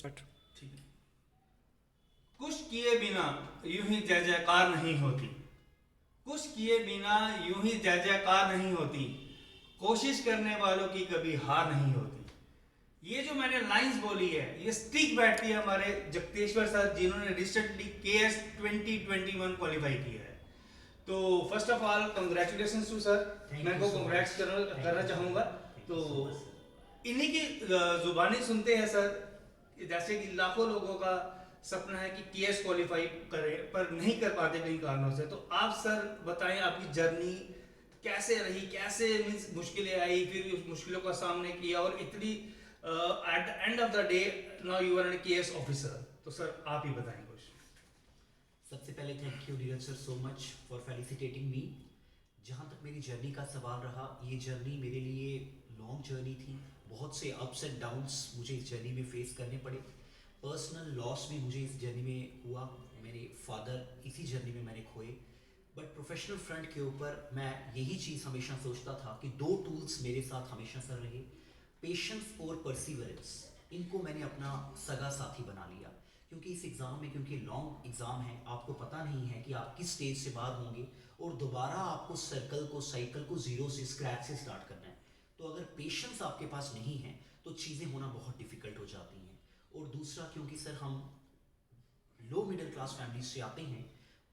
ठीक है। कुछ किए बिना यूं ही जय जयकार नहीं होती, कुछ किए बिना यूं ही जय जयकार नहीं होती, कोशिश करने वालों की कभी हार नहीं होती। ये जो मैंने लाइंस बोली है ये स्टिक बैठती है हमारे जगतेश्वर सर जिन्होंने रिसेंटली KS 2021 क्वालिफाई किया है। तो first of all congratulation to sir, मैं को कंग्रेट्स करना चाहूँगा। तो इन्हीं की जुबानी सुनते हैं सर, जैसे कि लाखों लोगों का सपना है कि KS क्वालिफाई करें पर नहीं कर पाते कई कारणों से। तो आप सर बताएं आपकी जर्नी कैसे रही, कैसे मीन्स मुश्किलें आई, फिर उस मुश्किलों का सामने किया और इतनी at the end of the day now you are an KS officer. तो सर आप ही बताएं कुछ। सबसे पहले thank you Neeraj sir so much for felicitating me. जहाँ तक मेरी जर्नी का सवाल रहा, ये जर्नी मेरे लिए लॉन्ग जर्नी थी। बहुत से अप्स एंड डाउन्स मुझे इस जर्नी में फेस करने पड़े। पर्सनल लॉस भी मुझे इस जर्नी में हुआ, मेरे फादर इसी जर्नी में मैंने खोए। बट प्रोफेशनल फ्रंट के ऊपर मैं यही चीज़ हमेशा सोचता था कि दो टूल्स मेरे साथ हमेशा सर रहे, पेशेंस और परसिवरेंस। इनको मैंने अपना सगा साथी बना लिया, क्योंकि इस एग्ज़ाम में, क्योंकि लॉन्ग एग्ज़ाम है, आपको पता नहीं है कि आप किस स्टेज से बाहर होंगे और दोबारा आपको सर्कल को, साइकिल को ज़ीरो से, स्क्रैच से स्टार्ट करना है। तो अगर पेशेंस आपके पास नहीं है तो चीज़ें होना बहुत डिफ़िकल्ट हो जाती हैं। और दूसरा, क्योंकि सर हम लो मिडिल क्लास फैमिलीज से आते हैं,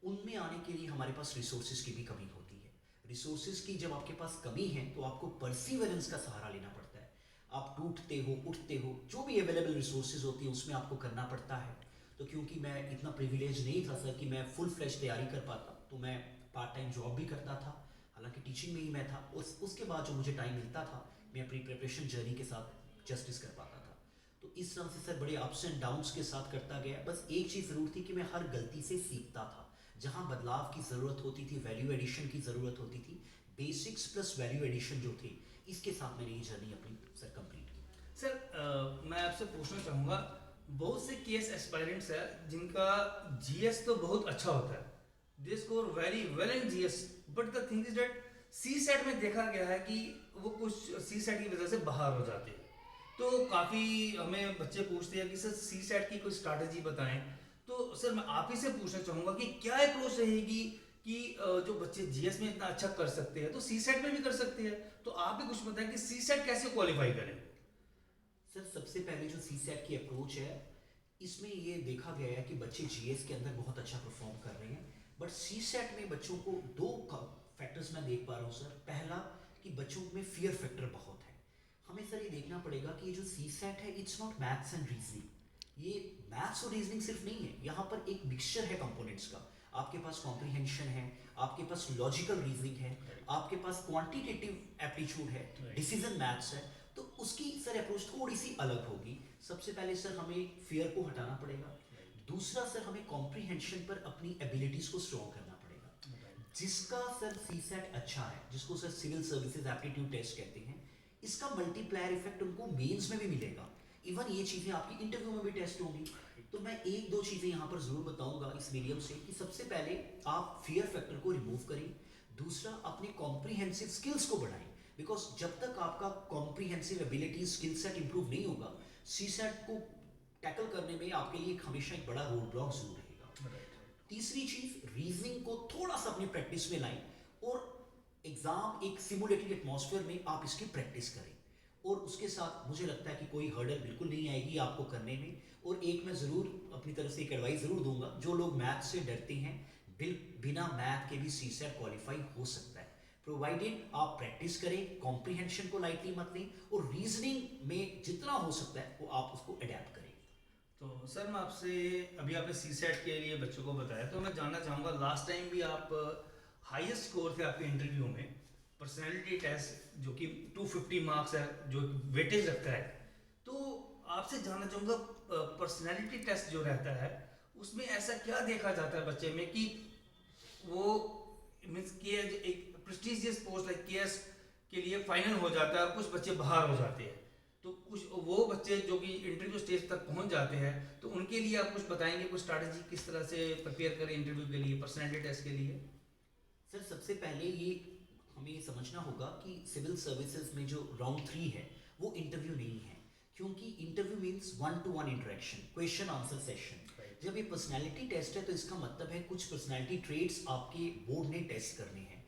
उनमें आने के लिए हमारे पास रिसोर्सेज की भी कमी होती है। रिसोर्सेज की जब आपके पास कमी है तो आपको परसिवरेंस का सहारा लेना पड़ता है। आप टूटते हो, उठते हो, जो भी अवेलेबल रिसोर्सेज होती है उसमें आपको करना पड़ता है। तो क्योंकि मैं इतना प्रिविलेज नहीं था सर कि मैं फुल फ्लैश तैयारी कर पाता, तो मैं पार्ट टाइम जॉब भी करता था, हालांकि टीचिंग में ही मैं था। उसके बाद जो मुझे टाइम मिलता था मैं अपनी प्रिपरेशन जर्नी के साथ जस्टिस कर पाता था। तो इस तरह से सर बड़े अप्स एंड डाउन्स के साथ करता गया। बस एक चीज़ ज़रूर थी कि मैं हर गलती से सीखता था। जहाँ बदलाव की ज़रूरत होती थी, वैल्यू एडिशन की ज़रूरत होती थी, बेसिक्स प्लस वैल्यू एडिशन जो थे, इसके साथ मैंने ये जर्नी अपनी सर कंप्लीट की। सर मैं आपसे पूछना चाहूँगा, बहुत से KS एस्पायरेंट्स है जिनका GS तो बहुत अच्छा होता है, they score very well in GS, but the thing is that CSAT में देखा गया है कि वो कुछ CSAT की वजह से बाहर हो जाते हैं। तो काफ़ी हमें बच्चे पूछते हैं कि सर CSAT की कोई स्ट्रैटेजी बताएं। तो सर मैं आप ही से पूछना चाहूँगा कि क्या अप्रोच रहेगी कि जो बच्चे GS में इतना अच्छा कर सकते हैं तो CSAT में भी कर सकते हैं। तो आप भी कुछ बताएं कि CSAT कैसे क्वालिफाई करें। सर सबसे पहले जो सी सेट की अप्रोच है, इसमें ये देखा गया है कि बच्चे जीएस के अंदर बहुत अच्छा परफॉर्म कर रहे हैं। बट सी सेट में बच्चों को दो फैक्टर्स मैं देख पा रहा हूँ सर। पहला, कि बच्चों में फियर फैक्टर बहुत है। हमें सर ये देखना पड़ेगा कि ये जो सी सेट है, it's not maths and reasoning. ये मैथ्स और रीजनिंग सिर्फ नहीं है, यहाँ पर एक मिक्सचर है कंपोनेंट्स का। आपके पास कॉम्प्रीहेंशन है, आपके पास लॉजिकल रीजनिंग है, आपके पास क्वांटिटेटिव एप्टीट्यूड है, डिसीजन मैथ्स है। तो उसकी सर अप्रोच थोड़ी सी अलग होगी। सबसे पहले सर हमें फियर को हटाना पड़ेगा। दूसरा सर हमें कॉम्प्रीहेंशन पर अपनी एबिलिटीज को स्ट्रॉन्ग करना पड़ेगा। जिसका सर सी सेट अच्छा है, जिसको sir civil services aptitude test कहते हैं, इसका मल्टीप्लायर इफेक्ट उनको मेंस में भी मिलेगा। इवन ये चीज़ें आपकी इंटरव्यू में भी टेस्ट होंगी। तो मैं एक दो चीज़ें यहाँ पर ज़रूर बताऊंगा इस मीडियम से, कि सबसे पहले आप फियर फैक्टर को रिमूव करें। दूसरा, अपने कॉम्प्रीहेंसिव स्किल्स को बढ़ाएं। बिकॉज जब तक आपका comprehensive ability skill set improve नहीं होगा, सी सेट को टैकल करने में आपके लिए हमेशा एक बड़ा रोड ब्लॉक जरूर रहेगा। तीसरी चीज, रीजनिंग को थोड़ा सा अपनी प्रैक्टिस में लाएं और एग्जाम एक सिमुलेटेड एटमॉस्फेयर में आप इसकी प्रैक्टिस करें। और उसके साथ मुझे लगता है कि कोई हर्डल बिल्कुल नहीं आएगी आपको करने में। और एक मैं ज़रूर अपनी तरफ से एक एडवाइस ज़रूर दूंगा, जो लोग मैथ से डरते हैं, बिना मैथ के भी सी सेट क्वालिफाई हो सकता है, प्रोवाइडेड आप प्रैक्टिस करें, कॉम्प्रीहेंशन को लाइटली मत लें, और रीजनिंग में जितना हो सकता है वो आप उसको अडेप्ट करें। तो सर मैं आपसे, अभी आपने CSAT के लिए बच्चों को बताया, तो मैं जानना चाहूँगा लास्ट टाइम भी आप हाईएस्ट स्कोर थे आपके इंटरव्यू में पर्सनैलिटी टेस्ट जो कि 250 मार्क्स है जो वेटेज रखता है। तो आपसे जानना चाहूँगा पर्सनैलिटी टेस्ट जो रहता है उसमें ऐसा क्या देखा जाता है बच्चे में कि वो मीन्स के एक प्रेस्टिजियस पोस्ट लाइक KS के लिए फाइनल हो जाता है और कुछ बच्चे बाहर हो जाते हैं। तो कुछ वो बच्चे जो कि इंटरव्यू स्टेज तक पहुंच जाते हैं, तो उनके लिए आप कुछ बताएंगे, कुछ स्ट्रैटेजी किस तरह से प्रिपेयर करें इंटरव्यू के लिए, पर्सनैलिटी टेस्ट के लिए। सर सबसे पहले ये हमें ये समझना होगा कि सिविल सर्विसेज में जो राउंड 3 है वो इंटरव्यू नहीं है। क्योंकि interview mean means one two one interaction, question answer session. Right. जब ये पर्सनैलिटी टेस्ट है तो इसका मतलब है कुछ पर्सनैलिटी ट्रेड्स आपके बोर्ड ने टेस्ट करने हैं।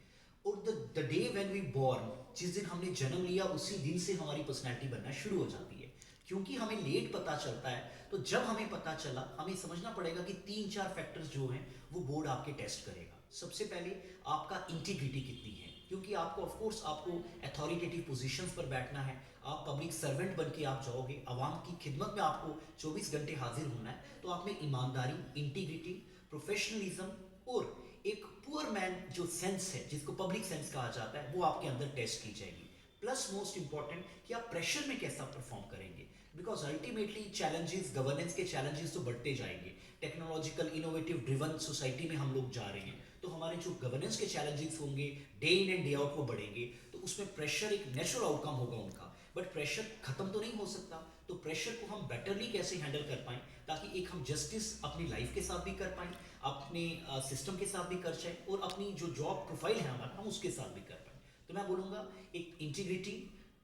और the day when we born, जिस दिन हमने जन्म लिया उसी दिन से हमारी पर्सनैलिटी बनना शुरू हो जाती है। क्योंकि हमें लेट पता चलता है, तो जब हमें पता चला हमें समझना पड़ेगा कि 3-4 फैक्टर्स जो हैं वो बोर्ड आपके टेस्ट करेगा। सबसे पहले आपका इंटीग्रिटी कितनी है, क्योंकि आपको ऑफ कोर्स आपको अथॉरिटेटिव पोजीशंस पर बैठना है, आप पब्लिक सर्वेंट बन के आप जाओगे, आवाम की खिदमत में आपको 24 घंटे हाजिर होना है, तो आप में ईमानदारी, इंटीग्रिटी, प्रोफेशनलिज्म और एक पुअर मैन जो सेंस है, जिसको पब्लिक सेंस कहा जाता है, वो आपके अंदर टेस्ट की जाएगी। प्लस मोस्ट इंपॉर्टेंट कि आप प्रेशर में कैसा परफॉर्म करेंगे, बिकॉज अल्टीमेटली चैलेंजेस, गवर्नेंस के चैलेंजेस तो बढ़ते जाएंगे। टेक्नोलॉजिकल इनोवेटिव ड्रिवन सोसाइटी में हम लोग जा रहे हैं, तो हमारे जो गवर्नेंस के चैलेंजेस होंगे day in and day out वो बढ़ेंगे, तो उसमें प्रेशर एक नेचुरल आउटकम होगा उनका। बट प्रेशर खत्म तो नहीं हो सकता, तो प्रेशर को हम बेटरली कैसे हैंडल कर पाएं, ताकि एक हम जस्टिस अपनी लाइफ के साथ भी कर पाएं, अपने सिस्टम के साथ भी कर पाएं, और अपनी जो जॉब प्रोफाइल है हमारा हम उसके साथ भी कर पाएं। तो मैं बोलूँगा एक इंटीग्रिटी,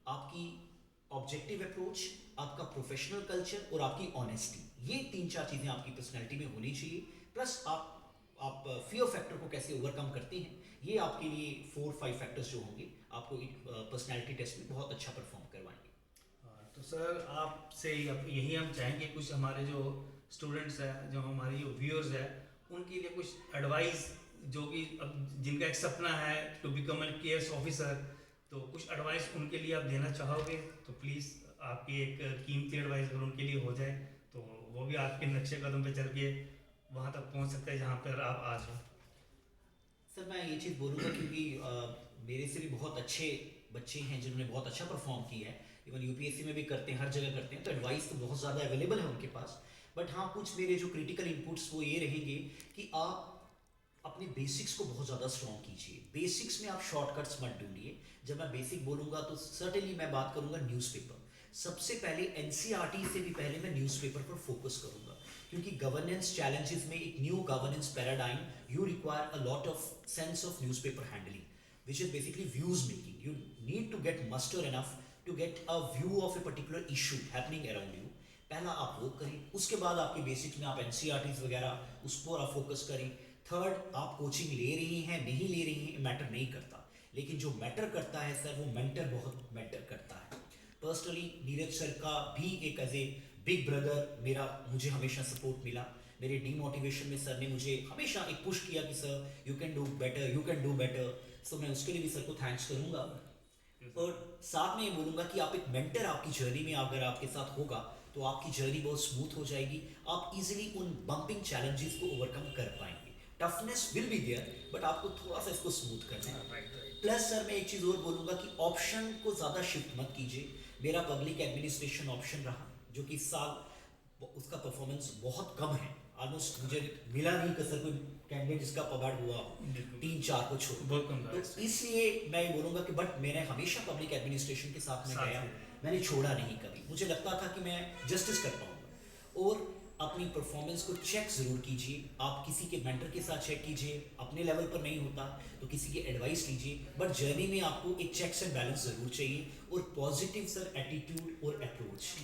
आपकी ऑब्जेक्टिव अप्रोच, आपका प्रोफेशनल कल्चर और आपकी ऑनेस्टी, ये 3-4 चीज़ें आपकी पर्सनैलिटी में होनी चाहिए। प्लस आप फियर फैक्टर को कैसे ओवरकम करते हैं, ये आपके लिए 4-5 फैक्टर्स जो होंगे आपको पर्सनैलिटी टेस्ट में बहुत अच्छा परफॉर्म करवाएंगे। तो सर आपसे यही हम चाहेंगे, कुछ हमारे जो स्टूडेंट्स हैं, जो हमारे जो व्यूअर्स हैं, उनके लिए कुछ एडवाइस, जो कि अब जिनका एक सपना है to become an KS officer, तो कुछ एडवाइस उनके लिए आप देना चाहोगे तो प्लीज़ आपकी एक कीमती एडवाइस अगर उनके लिए हो जाए तो वो भी आपके नक्शे कदम पे चल के वहाँ तक पहुँच सकते हैं जहाँ पर आप आज हो। सर मैं ये चीज़ बोलूँगा क्योंकि मेरे से भी बहुत अच्छे बच्चे हैं जिन्होंने बहुत अच्छा परफॉर्म किया है, इवन यूपीएससी में भी करते हैं, हर जगह करते हैं, तो एडवाइस तो बहुत ज़्यादा अवेलेबल है उनके पास। बट हाँ, कुछ मेरे जो क्रिटिकल इनपुट्स वो ये रहेंगे कि आप अपने बेसिक्स को बहुत ज़्यादा स्ट्रॉन्ग कीजिए। बेसिक्स में आप शॉर्टकट्स मत ढूंढिए। जब मैं बेसिक बोलूँगा तो सर्टेनली मैं बात करूँगा न्यूज़पेपर। सबसे पहले एनसीईआरटी से भी पहले मैं न्यूज़पेपर पर फोकस करूँगा, क्योंकि गवर्नेंस चैलेंजेस में एक new governance paradigm, you require a lot of sense of newspaper handling, which is basically views making. You need to get muster enough to get a view of a particular issue happening around you. पहला आप वो करें, उसके बाद आपके basics में आप NCERTs वगैरह उस पर आप फोकस करें। थर्ड, आप कोचिंग ले रही हैं नहीं ले रही हैं मैटर नहीं करता, लेकिन जो मैटर करता है सर वो मेंटर बहुत मैटर करता है। पर्सनली नीरज सर का भी एक एज ए बिग ब्रदर मुझे हमेशा सपोर्ट मिला। मेरे डीमोटिवेशन में सर ने मुझे हमेशा एक पुश किया कि sir you can do better, you can do better. So मैं उसके लिए भी सर को थैंक्स करूंगा। और साथ में ये बोलूँगा कि आप एक मेंटर आपकी जर्नी में अगर आपके साथ होगा तो आपकी जर्नी बहुत स्मूथ हो जाएगी। आप इजीली उन बम्पिंग चैलेंजेस को ओवरकम कर पाएंगे। Toughness will be there, but आपको थोड़ा सा इसको स्मूथ करना है। प्लस सर मैं एक चीज़ और बोलूँगा कि ऑप्शन को ज़्यादा शिफ्ट मत कीजिए। मेरा पब्लिक एडमिनिस्ट्रेशन ऑप्शन रहा, जो कि इस साल उसका परफॉर्मेंस बहुत कम है। ऑलमोस्ट मुझे मिला नहीं कि सर कोई कैंडिडेट जिसका पबाड़ हुआ 3-4 को छोड़, बहुत कम था। तो इसलिए मैं ये बोलूँगा कि बट मैंने हमेशा पब्लिक एडमिनिस्ट्रेशन के साथ में गया, मैंने छोड़ा नहीं कभी। मुझे लगता था कि मैं जस्टिस कर पाऊँगा। और अपनी परफॉर्मेंस को चेक ज़रूर कीजिए। आप किसी के मेंटर के साथ चेक कीजिए, अपने लेवल पर नहीं होता तो किसी की एडवाइस लीजिए, बट जर्नी में आपको एक चेक्स एंड बैलेंस ज़रूर चाहिए और पॉजिटिव सर एटीट्यूड और अप्रोच।